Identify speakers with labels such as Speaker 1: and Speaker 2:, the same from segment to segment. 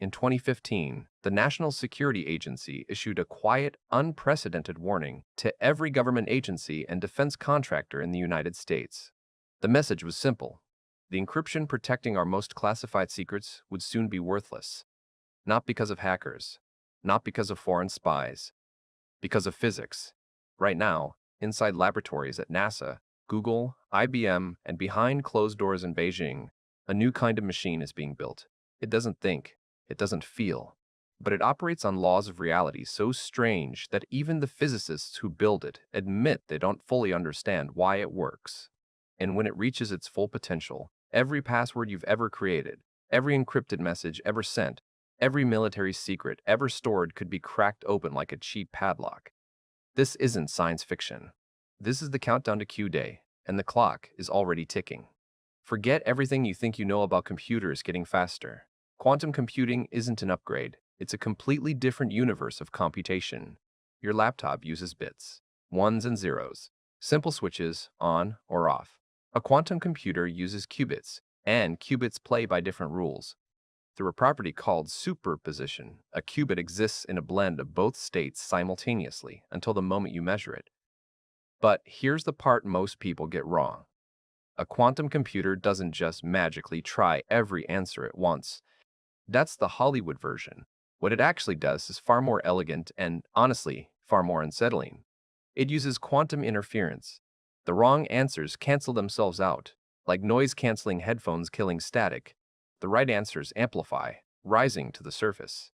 Speaker 1: In 2015, the National Security Agency issued a quiet, unprecedented warning to every government agency and defense contractor in the United States. The message was simple. The encryption protecting our most classified secrets would soon be worthless. Not because of hackers, not because of foreign spies, because of physics. Right now, inside laboratories at NASA, Google, IBM, and behind closed doors in Beijing, a new kind of machine is being built. It doesn't think, it doesn't feel, but it operates on laws of reality so strange that even the physicists who build it admit they don't fully understand why it works. And when it reaches its full potential, every password you've ever created, every encrypted message ever sent, every military secret ever stored could be cracked open like a cheap padlock. This isn't science fiction. This is the countdown to Q-Day, and the clock is already ticking. Forget everything you think you know about computers getting faster. Quantum computing isn't an upgrade. It's a completely different universe of computation. Your laptop uses bits, ones and zeros, simple switches, on or off. A quantum computer uses qubits, and qubits play by different rules. Through a property called superposition, a qubit exists in a blend of both states simultaneously until the moment you measure it. But here's the part most people get wrong. A quantum computer doesn't just magically try every answer at once. That's the Hollywood version. What it actually does is far more elegant and, honestly, far more unsettling. It uses quantum interference. The wrong answers cancel themselves out, like noise-canceling headphones killing static. The right answers amplify, rising to the surface.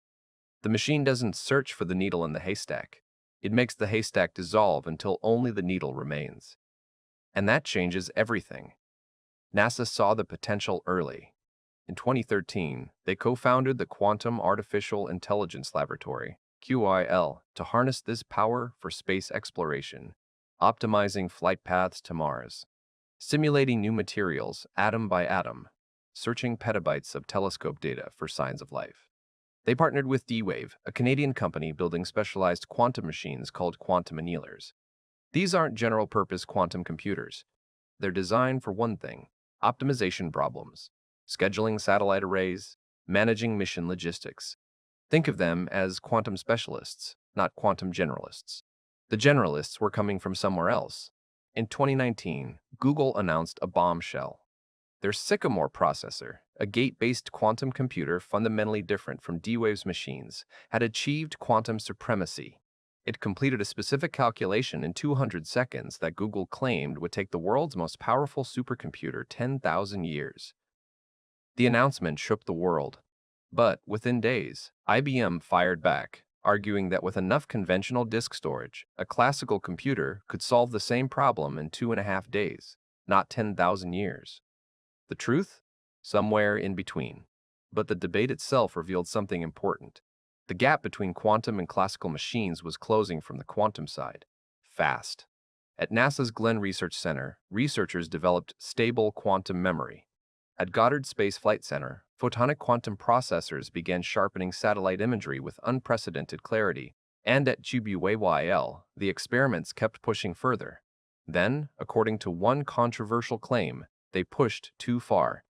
Speaker 1: The machine doesn't search for the needle in the haystack. It makes the haystack dissolve until only the needle remains. And that changes everything. NASA saw the potential early. In 2013, they co-founded the Quantum Artificial Intelligence Laboratory, QIL, to harness this power for space exploration, optimizing flight paths to Mars, simulating new materials atom by atom, searching petabytes of telescope data for signs of life. They partnered with D-Wave, a Canadian company building specialized quantum machines called quantum annealers. These aren't general-purpose quantum computers. They're designed for one thing: optimization problems, scheduling satellite arrays, managing mission logistics. Think of them as quantum specialists, not quantum generalists. The generalists were coming from somewhere else. In 2019, Google announced a bombshell. Their Sycamore processor, a gate-based quantum computer fundamentally different from D-Wave's machines, had achieved quantum supremacy. It completed a specific calculation in 200 seconds that Google claimed would take the world's most powerful supercomputer 10,000 years. The announcement shook the world. But within days, IBM fired back, arguing that with enough conventional disk storage, a classical computer could solve the same problem in 2.5 days, not 10,000 years. The truth? Somewhere in between. But the debate itself revealed something important. The gap between quantum and classical machines was closing from the quantum side. Fast. At NASA's Glenn Research Center, researchers developed stable quantum memory. At Goddard Space Flight Center, photonic quantum processors began sharpening satellite imagery with unprecedented clarity. And at GBUAYL, the experiments kept pushing further. Then, according to one controversial claim, they pushed too far.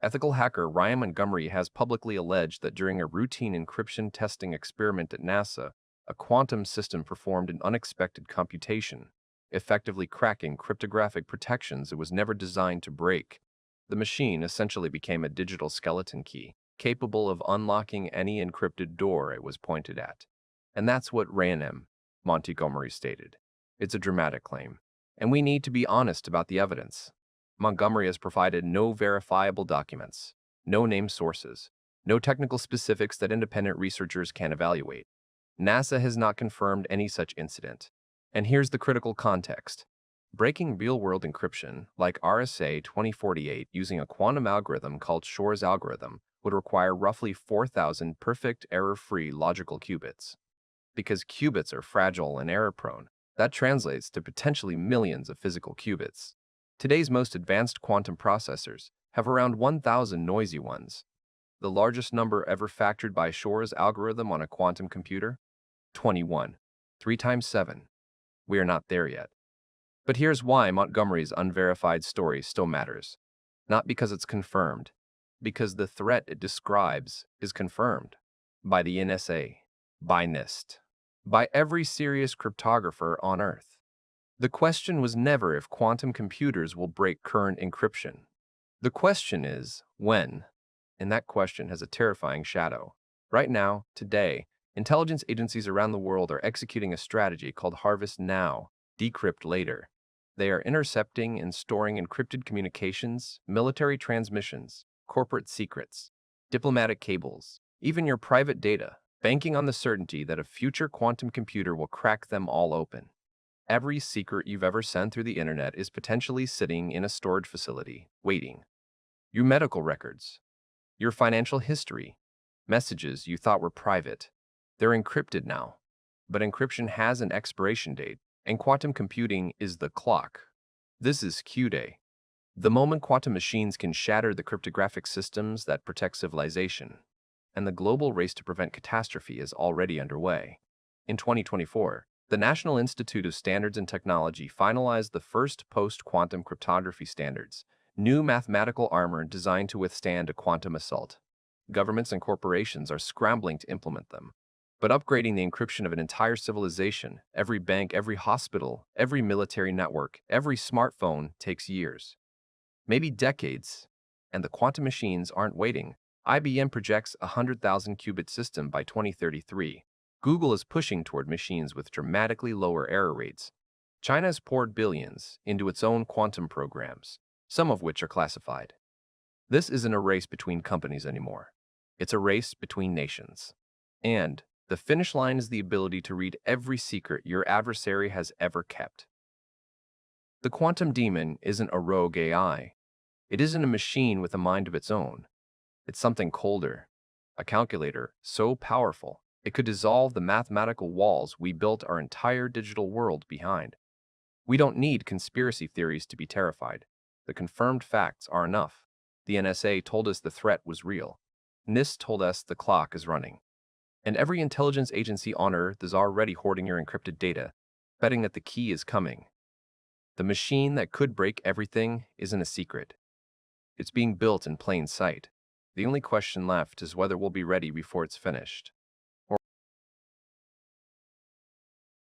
Speaker 1: Ethical hacker Ryan Montgomery has publicly alleged that during a routine encryption testing experiment at NASA, a quantum system performed an unexpected computation, effectively cracking cryptographic protections it was never designed to break. The machine essentially became a digital skeleton key, capable of unlocking any encrypted door it was pointed at. And that's what Ryan Montgomery stated. It's a dramatic claim, and we need to be honest about the evidence. Montgomery has provided no verifiable documents, no named sources, no technical specifics that independent researchers can evaluate. NASA has not confirmed any such incident. And here's the critical context. Breaking real-world encryption, like RSA 2048 using a quantum algorithm called Shor's algorithm, would require roughly 4,000 perfect error-free logical qubits. Because qubits are fragile and error-prone, that translates to potentially millions of physical qubits. Today's most advanced quantum processors have around 1,000 noisy ones. The largest number ever factored by Shor's algorithm on a quantum computer? 21. 3 times 7. We are not there yet. But here's why Montgomery's unverified story still matters. Not because it's confirmed, Because the threat it describes is confirmed by the NSA, by NIST, by every serious cryptographer on Earth. The question was never if quantum computers will break current encryption. The question is when, and that question has a terrifying shadow. Right now, today, intelligence agencies around the world are executing a strategy called Harvest Now, Decrypt Later. They are intercepting and storing encrypted communications, military transmissions, corporate secrets, diplomatic cables, even your private data, banking on the certainty that a future quantum computer will crack them all open. Every secret you've ever sent through the internet is potentially sitting in a storage facility, waiting. Your medical records, your financial history, messages you thought were private, they're encrypted now. But encryption has an expiration date, and quantum computing is the clock. This is Q-Day. The moment quantum machines can shatter the cryptographic systems that protect civilization, and the global race to prevent catastrophe is already underway. In 2024, the National Institute of Standards and Technology finalized the first post-quantum cryptography standards, new mathematical armor designed to withstand a quantum assault. Governments and corporations are scrambling to implement them. But upgrading the encryption of an entire civilization, every bank, every hospital, every military network, every smartphone takes years, maybe decades. And the quantum machines aren't waiting. IBM projects a 100,000 qubit system by 2033. Google is pushing toward machines with dramatically lower error rates. China has poured billions into its own quantum programs, some of which are classified. This isn't a race between companies anymore. It's a race between nations. And the finish line is the ability to read every secret your adversary has ever kept. The quantum demon isn't a rogue AI. It isn't a machine with a mind of its own. It's something colder, a calculator so powerful it could dissolve the mathematical walls we built our entire digital world behind. We don't need conspiracy theories to be terrified. The confirmed facts are enough. The NSA told us the threat was real. NIST told us the clock is running. And every intelligence agency on Earth is already hoarding your encrypted data, betting that the key is coming. The machine that could break everything isn't a secret. It's being built in plain sight. The only question left is whether we'll be ready before it's finished.